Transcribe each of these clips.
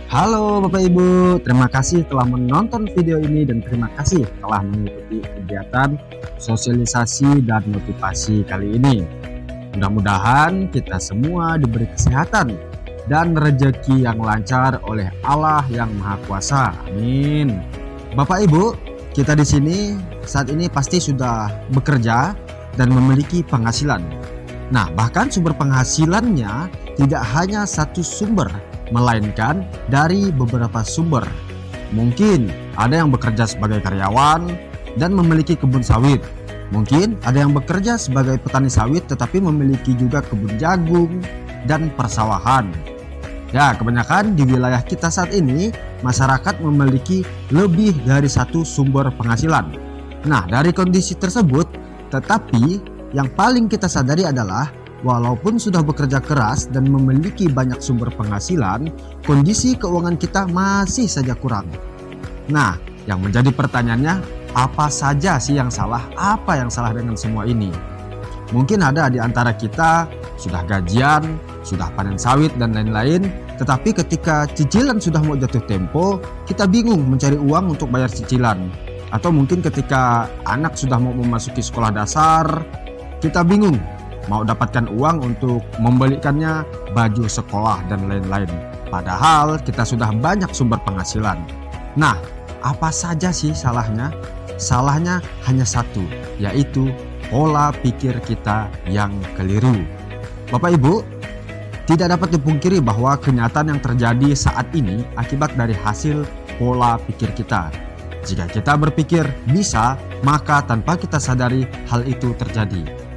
Halo Bapak Ibu, terima kasih telah menonton video ini dan terima kasih telah mengikuti kegiatan sosialisasi dan motivasi kali ini. Mudah-mudahan kita semua diberi kesehatan dan rezeki yang lancar oleh Allah yang Maha Kuasa. Amin. Bapak Ibu, kita di sini saat ini pasti sudah bekerja dan memiliki penghasilan. Nah, bahkan sumber penghasilannya tidak hanya satu sumber, melainkan dari beberapa sumber. Mungkin ada yang bekerja sebagai karyawan dan memiliki kebun sawit. Mungkin ada yang bekerja sebagai petani sawit tetapi memiliki juga kebun jagung dan persawahan. Ya, kebanyakan di wilayah kita saat ini masyarakat memiliki lebih dari satu sumber penghasilan. Nah, dari kondisi tersebut, tetapi yang paling kita sadari adalah walaupun sudah bekerja keras dan memiliki banyak sumber penghasilan, kondisi keuangan kita masih saja kurang. Nah, yang menjadi pertanyaannya, apa saja sih yang salah? Apa yang salah dengan semua ini? Mungkin ada di antara kita sudah gajian, sudah panen sawit dan lain-lain, tetapi ketika cicilan sudah mau jatuh tempo, kita bingung mencari uang untuk bayar cicilan. Atau mungkin ketika anak sudah mau memasuki sekolah dasar, kita bingung mau dapatkan uang untuk membelikannya baju sekolah dan lain-lain. Padahal kita sudah banyak sumber penghasilan. Nah, apa saja sih salahnya? Salahnya hanya satu, yaitu pola pikir kita yang keliru. Bapak Ibu, tidak dapat dipungkiri bahwa kenyataan yang terjadi saat ini akibat dari hasil pola pikir kita. Jika kita berpikir bisa, maka tanpa kita sadari hal itu terjadi.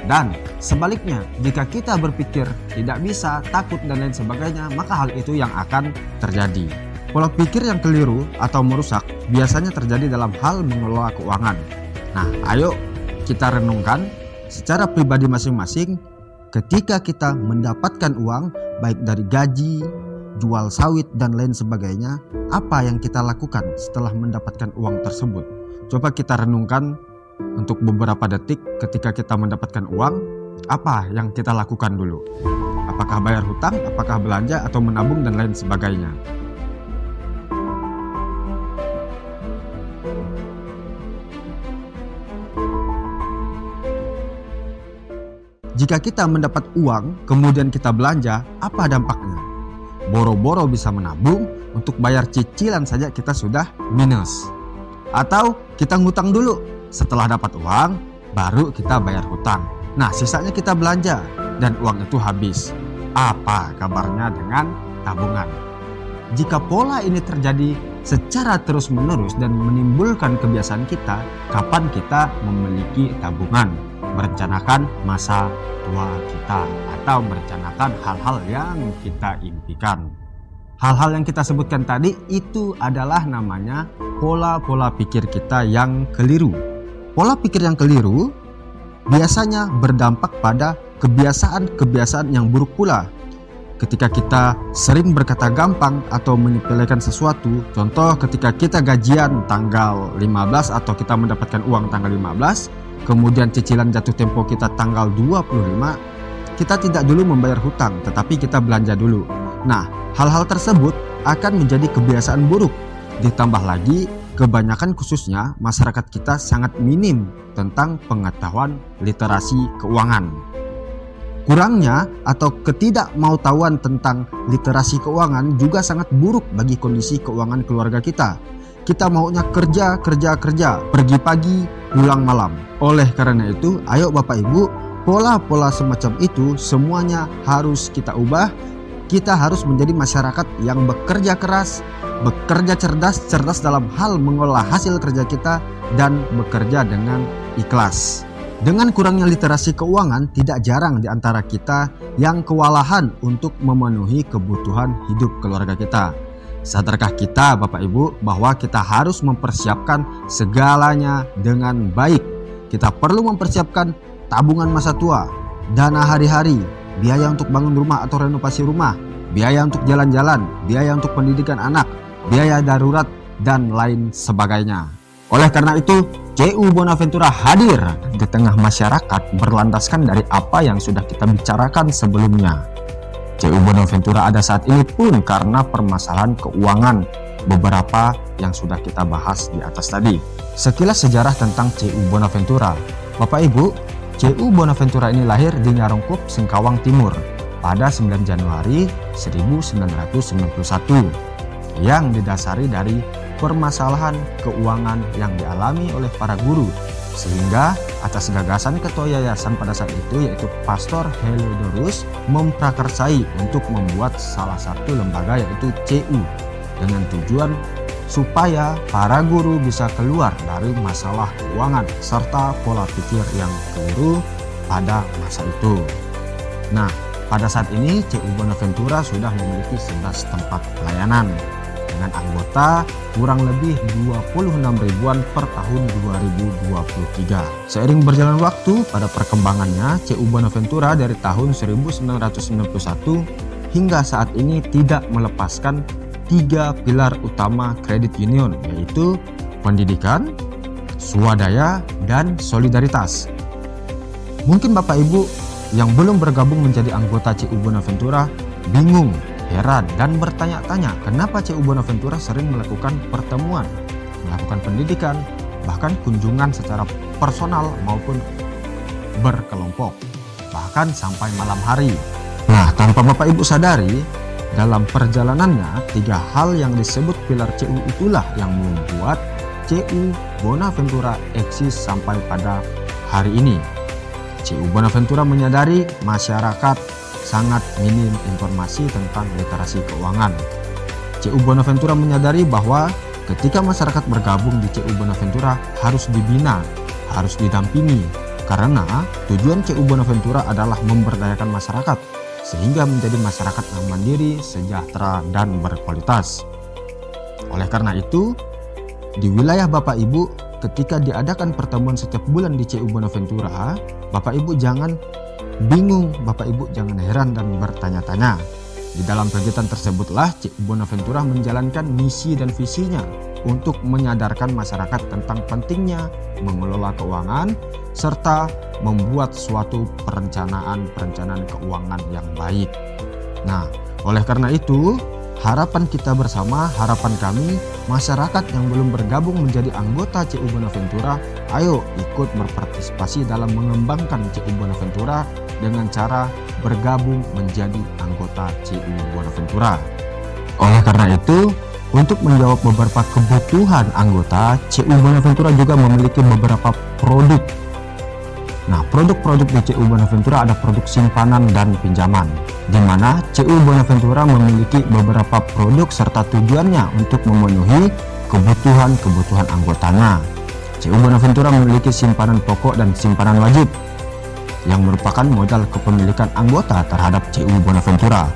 Dan sebaliknya, jika kita berpikir tidak bisa, takut dan lain sebagainya, maka hal itu yang akan terjadi. Pola pikir yang keliru atau merusak biasanya terjadi dalam hal mengelola keuangan. Nah, ayo kita renungkan secara pribadi masing-masing ketika kita mendapatkan uang baik dari gaji, jual sawit dan lain sebagainya, apa yang kita lakukan setelah mendapatkan uang tersebut? Coba kita renungkan untuk beberapa detik. Ketika kita mendapatkan uang, apa yang kita lakukan dulu? Apakah bayar hutang, apakah belanja, atau menabung dan lain sebagainya? Jika kita mendapat uang, kemudian kita belanja, apa dampaknya? Boro-boro bisa menabung, untuk bayar cicilan saja kita sudah minus. Atau kita ngutang dulu, setelah dapat uang, baru kita bayar hutang. Nah, sisanya kita belanja dan uang itu habis. Apa kabarnya dengan tabungan? Jika pola ini terjadi secara terus-menerus dan menimbulkan kebiasaan kita, kapan kita memiliki tabungan? Merencanakan masa tua kita atau merencanakan hal-hal yang kita impikan. Hal-hal yang kita sebutkan tadi itu adalah namanya pola-pola pikir kita yang keliru. Pola pikir yang keliru biasanya berdampak pada kebiasaan-kebiasaan yang buruk pula. Ketika kita sering berkata gampang atau menyepelekan sesuatu, contoh ketika kita gajian tanggal 15 atau kita mendapatkan uang tanggal 15, kemudian cicilan jatuh tempo kita tanggal 25, kita tidak dulu membayar hutang, tetapi kita belanja dulu. Nah, hal-hal tersebut akan menjadi kebiasaan buruk. Ditambah lagi, kebanyakan khususnya masyarakat kita sangat minim tentang pengetahuan literasi keuangan. Kurangnya atau ketidakmautawan tentang literasi keuangan juga sangat buruk bagi kondisi keuangan keluarga kita. Kita maunya kerja, pergi pagi, pulang malam. Oleh karena itu, ayo Bapak Ibu, pola-pola semacam itu semuanya harus kita ubah. Kita harus menjadi masyarakat yang bekerja keras, bekerja cerdas dalam hal mengolah hasil kerja kita, dan bekerja dengan ikhlas. Dengan kurangnya literasi keuangan, tidak jarang di antara kita yang kewalahan untuk memenuhi kebutuhan hidup keluarga kita. Sadarkah kita Bapak Ibu bahwa kita harus mempersiapkan segalanya dengan baik? Kita perlu mempersiapkan tabungan masa tua, dana hari-hari, biaya untuk bangun rumah atau renovasi rumah, biaya untuk jalan-jalan, biaya untuk pendidikan anak, biaya darurat, dan lain sebagainya. Oleh karena itu, CU Bonaventura hadir di tengah masyarakat berlandaskan dari apa yang sudah kita bicarakan sebelumnya. CU Bonaventura ada saat ini pun karena permasalahan keuangan beberapa yang sudah kita bahas di atas tadi. Sekilas sejarah tentang CU Bonaventura. Bapak Ibu, CU Bonaventura ini lahir di Nyarongkup, Singkawang Timur pada 9 Januari 1991 yang didasari dari permasalahan keuangan yang dialami oleh para guru, sehingga atas gagasan ketua yayasan pada saat itu yaitu Pastor Heliodorus memprakarsai untuk membuat salah satu lembaga yaitu CU dengan tujuan supaya para guru bisa keluar dari masalah keuangan serta pola pikir yang keliru pada masa itu. Nah, pada saat ini CU Bonaventura sudah memiliki 11 tempat pelayanan dengan anggota kurang lebih 26 ribuan per tahun 2023. Seiring berjalan waktu pada perkembangannya, CU Bonaventura dari tahun 1991 hingga saat ini tidak melepaskan 3 pilar utama kredit union, yaitu pendidikan, swadaya, dan solidaritas. Mungkin Bapak Ibu yang belum bergabung menjadi anggota CU Bonaventura bingung, heran, dan bertanya-tanya kenapa CU Bonaventura sering melakukan pertemuan, melakukan pendidikan, bahkan kunjungan secara personal maupun berkelompok, bahkan sampai malam hari. Nah, tanpa Bapak Ibu sadari, dalam perjalanannya 3 hal yang disebut pilar CU itulah yang membuat CU Bonaventura eksis sampai pada hari ini. CU Bonaventura menyadari masyarakat sangat minim informasi tentang literasi keuangan. CU Bonaventura menyadari bahwa ketika masyarakat bergabung di CU Bonaventura harus dibina, harus didampingi, karena tujuan CU Bonaventura adalah memberdayakan masyarakat sehingga menjadi masyarakat yang mandiri, sejahtera, dan berkualitas. Oleh karena itu, di wilayah Bapak Ibu, ketika diadakan pertemuan setiap bulan di CU Bonaventura, Bapak Ibu jangan bingung, Bapak Ibu jangan heran dan bertanya-tanya. Di dalam kegiatan tersebutlah CU Bonaventura menjalankan misi dan visinya untuk menyadarkan masyarakat tentang pentingnya mengelola keuangan serta membuat suatu perencanaan keuangan yang baik. Nah, oleh karena itu, harapan kita bersama, harapan kami, masyarakat yang belum bergabung menjadi anggota CU Bonaventura, ayo ikut berpartisipasi dalam mengembangkan CU Bonaventura dengan cara bergabung menjadi anggota CU Bonaventura. Oleh karena itu, untuk menjawab beberapa kebutuhan anggota, CU Bonaventura juga memiliki beberapa produk. Nah, produk-produk di CU Bonaventura ada produk simpanan dan pinjaman, di mana CU Bonaventura memiliki beberapa produk serta tujuannya untuk memenuhi kebutuhan anggotanya. CU Bonaventura memiliki simpanan pokok dan simpanan wajib, yang merupakan modal kepemilikan anggota terhadap CU Bonaventura.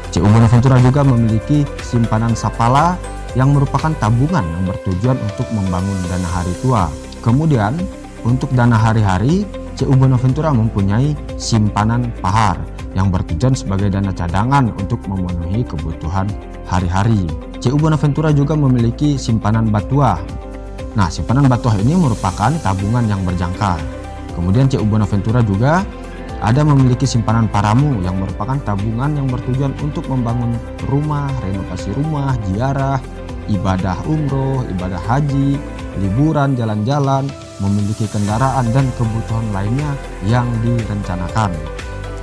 CU Bonaventura juga memiliki simpanan sapala yang merupakan tabungan yang bertujuan untuk membangun dana hari tua. Kemudian, untuk dana hari-hari, CU Bonaventura mempunyai simpanan pahar yang bertujuan sebagai dana cadangan untuk memenuhi kebutuhan hari-hari. CU Bonaventura juga memiliki simpanan batuah. Nah, simpanan batuah ini merupakan tabungan yang berjangka. Kemudian CU Bonaventura juga ada memiliki simpanan paramu yang merupakan tabungan yang bertujuan untuk membangun rumah, renovasi rumah, ziarah, ibadah umroh, ibadah haji, liburan, jalan-jalan, memiliki kendaraan dan kebutuhan lainnya yang direncanakan.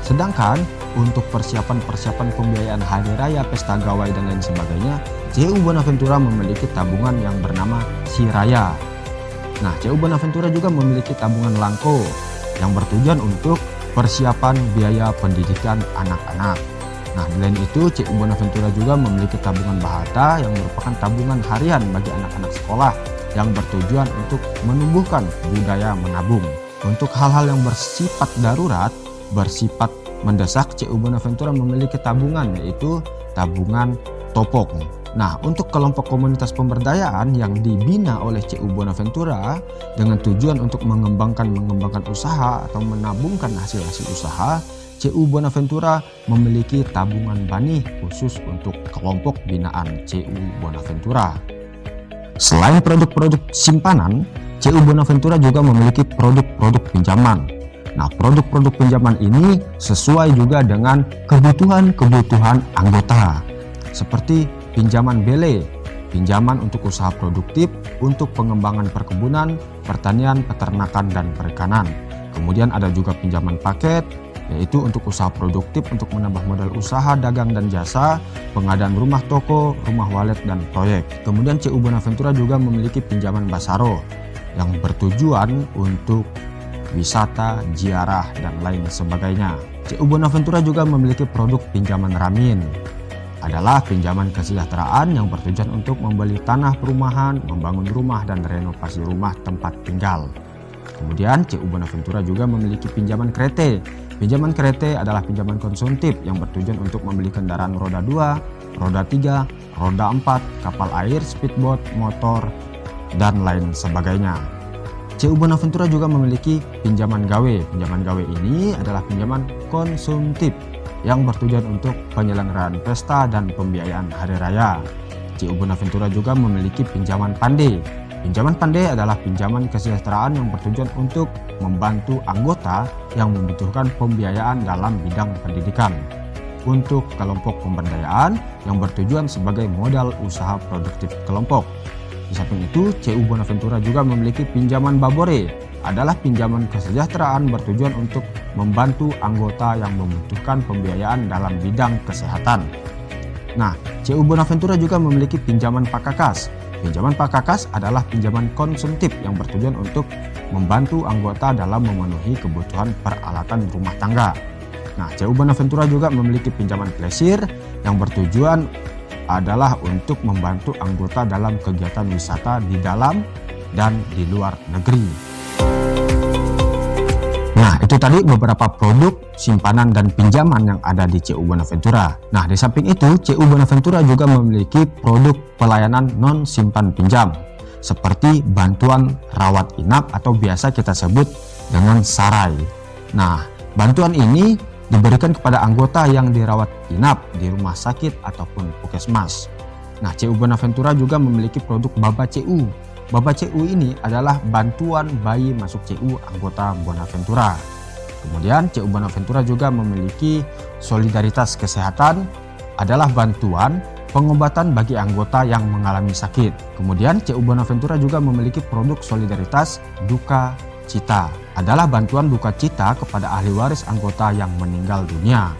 Sedangkan untuk persiapan pembiayaan hari raya, pesta gawai dan lain sebagainya, CU Bonaventura memiliki tabungan yang bernama Siraya. Nah, CU Bonaventura juga memiliki tabungan Langko yang bertujuan untuk persiapan biaya pendidikan anak-anak. Nah, selain itu CU Bonaventura juga memiliki tabungan Bahata yang merupakan tabungan harian bagi anak-anak sekolah yang bertujuan untuk menumbuhkan budaya menabung. Untuk hal-hal yang bersifat darurat, bersifat mendesak, CU Bonaventura memiliki tabungan, yaitu tabungan Topok. Nah, untuk kelompok komunitas pemberdayaan yang dibina oleh CU Bonaventura dengan tujuan untuk mengembangkan usaha atau menabungkan hasil-hasil usaha, CU Bonaventura memiliki tabungan Bani khusus untuk kelompok binaan CU Bonaventura. Selain produk-produk simpanan, CU Bonaventura juga memiliki produk-produk pinjaman. Nah, produk-produk pinjaman ini sesuai juga dengan kebutuhan anggota, seperti pinjaman bele, pinjaman untuk usaha produktif, untuk pengembangan perkebunan, pertanian, peternakan, dan perikanan. Kemudian ada juga pinjaman paket, yaitu untuk usaha produktif untuk menambah modal usaha, dagang dan jasa, pengadaan rumah toko, rumah walet, dan proyek. Kemudian CU Bonaventura juga memiliki pinjaman basaro yang bertujuan untuk wisata, ziarah, dan lain sebagainya. CU Bonaventura juga memiliki produk pinjaman Ramin, adalah pinjaman kesejahteraan yang bertujuan untuk membeli tanah perumahan, membangun rumah, dan renovasi rumah tempat tinggal. Kemudian CU Bonaventura juga memiliki pinjaman krete. Pinjaman krete adalah pinjaman konsumtif yang bertujuan untuk membeli kendaraan roda 2, roda 3, roda 4, kapal air, speedboat, motor, dan lain sebagainya. CU Bonaventura juga memiliki pinjaman gawe. Pinjaman gawe ini adalah pinjaman konsumtif yang bertujuan untuk penyelenggaraan pesta dan pembiayaan hari raya. CU Bonaventura juga memiliki pinjaman pandai. Pinjaman pandai adalah pinjaman kesejahteraan yang bertujuan untuk membantu anggota yang membutuhkan pembiayaan dalam bidang pendidikan. Untuk kelompok pemberdayaan yang bertujuan sebagai modal usaha produktif kelompok. Di samping itu, CU Bonaventura juga memiliki pinjaman babore, adalah pinjaman kesejahteraan bertujuan untuk membantu anggota yang membutuhkan pembiayaan dalam bidang kesehatan. Nah, CU Bonaventura juga memiliki pinjaman pakakas. Pinjaman pakakas adalah pinjaman konsumtif yang bertujuan untuk membantu anggota dalam memenuhi kebutuhan peralatan rumah tangga. Nah, CU Bonaventura juga memiliki pinjaman plesir yang bertujuan adalah untuk membantu anggota dalam kegiatan wisata di dalam dan di luar negeri. Nah, itu tadi beberapa produk simpanan dan pinjaman yang ada di CU Bonaventura. Nah, di samping itu, CU Bonaventura juga memiliki produk pelayanan non simpan pinjam, seperti bantuan rawat inap atau biasa kita sebut dengan sarai. Nah, bantuan ini diberikan kepada anggota yang dirawat inap di rumah sakit ataupun puskesmas. Nah, CU Bonaventura juga memiliki produk Baba CU. Baba CU ini adalah bantuan bayi masuk CU anggota Bonaventura. Kemudian CU Bonaventura juga memiliki solidaritas kesehatan, adalah bantuan pengobatan bagi anggota yang mengalami sakit. Kemudian CU Bonaventura juga memiliki produk solidaritas duka cita, adalah bantuan duka cita kepada ahli waris anggota yang meninggal dunia.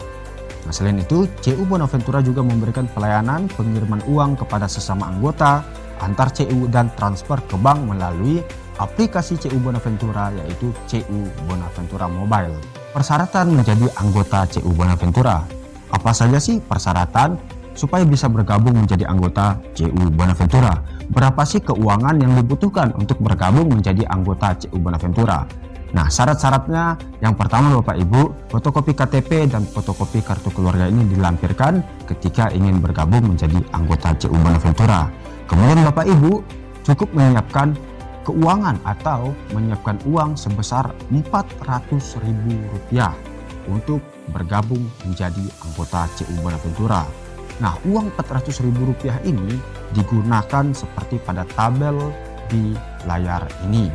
Nah, selain itu, CU Bonaventura juga memberikan pelayanan pengiriman uang kepada sesama anggota, antar CU, dan transfer ke bank melalui aplikasi CU Bonaventura, yaitu CU Bonaventura Mobile. Persyaratan menjadi anggota CU Bonaventura. Apa saja sih persyaratan supaya bisa bergabung menjadi anggota CU Bonaventura? Berapa sih keuangan yang dibutuhkan untuk bergabung menjadi anggota CU Bonaventura? Nah, syarat-syaratnya yang pertama Bapak Ibu, fotokopi KTP dan fotokopi kartu keluarga ini dilampirkan ketika ingin bergabung menjadi anggota CU Bonaventura. Kemudian Bapak Ibu cukup menyiapkan keuangan atau menyiapkan uang sebesar Rp400.000 untuk bergabung menjadi anggota CU Bonaventura. Nah, uang Rp400.000 ini digunakan seperti pada tabel di layar ini.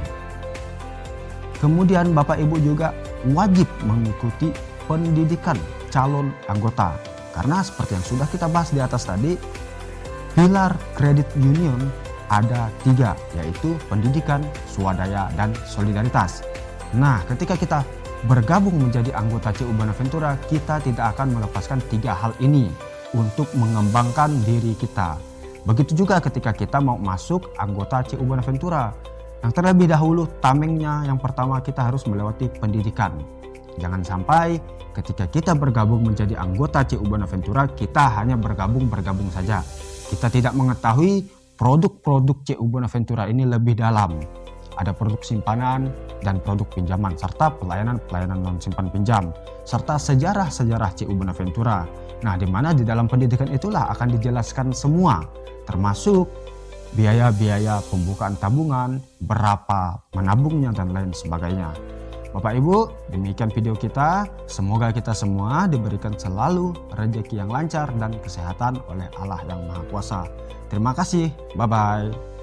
Kemudian Bapak Ibu juga wajib mengikuti pendidikan calon anggota. Karena seperti yang sudah kita bahas di atas tadi, pilar kredit union ada 3, yaitu pendidikan, swadaya, dan solidaritas. Nah, ketika kita bergabung menjadi anggota CU Bonaventura, kita tidak akan melepaskan 3 hal ini untuk mengembangkan diri kita. Begitu juga ketika kita mau masuk anggota CU Bonaventura. Yang terlebih dahulu tamengnya yang pertama kita harus melewati pendidikan. Jangan sampai ketika kita bergabung menjadi anggota CU Bonaventura, kita hanya bergabung saja. Kita tidak mengetahui produk-produk CU Bonaventura ini lebih dalam. Ada produk simpanan dan produk pinjaman, serta pelayanan-pelayanan non simpan pinjam, serta sejarah-sejarah CU Bonaventura. Nah, di mana di dalam pendidikan itulah akan dijelaskan semua, termasuk biaya-biaya pembukaan tabungan, berapa menabungnya, dan lain sebagainya. Bapak Ibu, demikian video kita. Semoga kita semua diberikan selalu rezeki yang lancar dan kesehatan oleh Allah yang Maha Kuasa. Terima kasih, bye-bye.